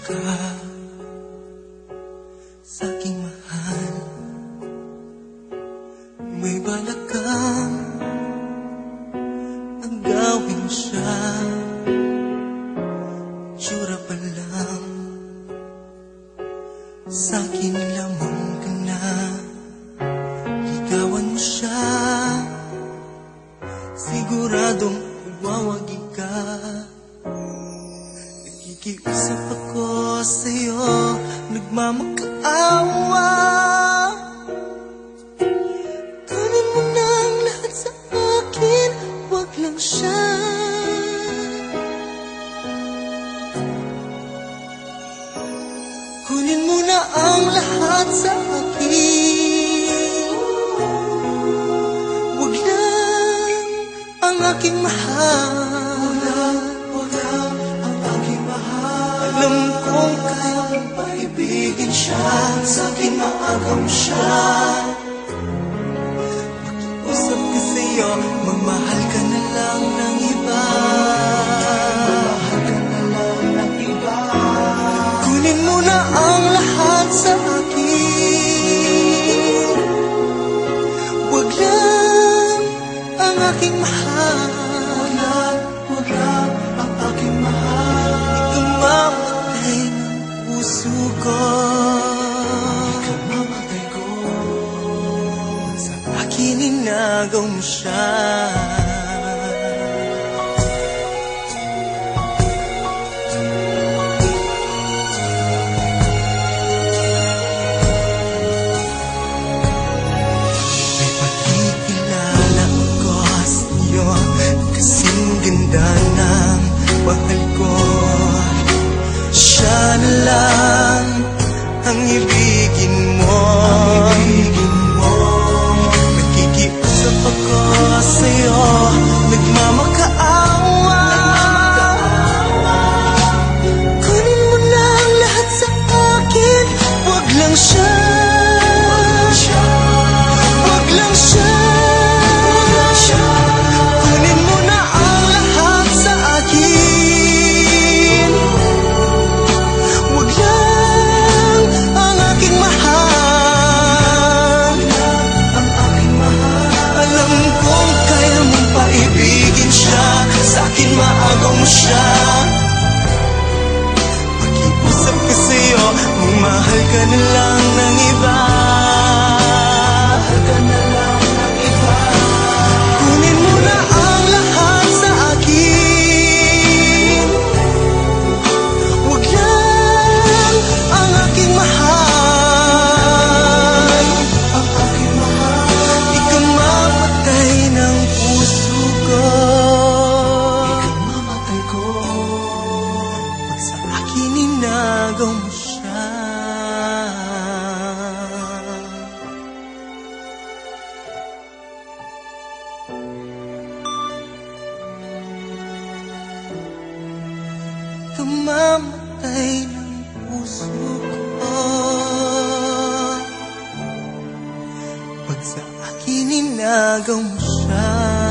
ka sa aking mahal. May balak kang agawin siya, tsura pa lang sa akin lamang ka na. Ligawan mo siya, siguradong magwawagi ka. Nakikiusap ako sa'yo, nagmamakaawa. Kunin mo na ang lahat sa akin, wag lang siya. Kunin mo na ang lahat sa akin, wag lang ang aking mahal. Wag lang ang aking mahal. Alam kong kaya mong paibigin siya, sa akin maagam siya. Makiusap ka sa'yo, magmahal ka na lang ng iba. Magmahal ka na lang ng iba. Kunin mo na ang lahat sa akin, wag lang ang aking mahal. Wag lang ang aking mahal. Ikaw mamatay ng puso ko. Ikaw mamatay ko. Sa akin inagaw mo siya. Ganda ng mahal ko, siya na lang ang ibigin mo. Nakikiusap ako sa'yo, nagmamakaawa. Kunin mo na ang lahat sa akin, wag lang siya. Wag lang siya. Maagaw mo siya. Pakiusap ka sa'yo, magmahal ka na lang ng iba. Mahal ka na lang ng iba. Kunin mo na ang lahat sa akin, wag lang ang aking mahal. Ang aking mahal. Ikaw mamatay ng puso ko. Inagaw mo siya. Kamamatay ng puso ko pag sa akin inagaw mo siya.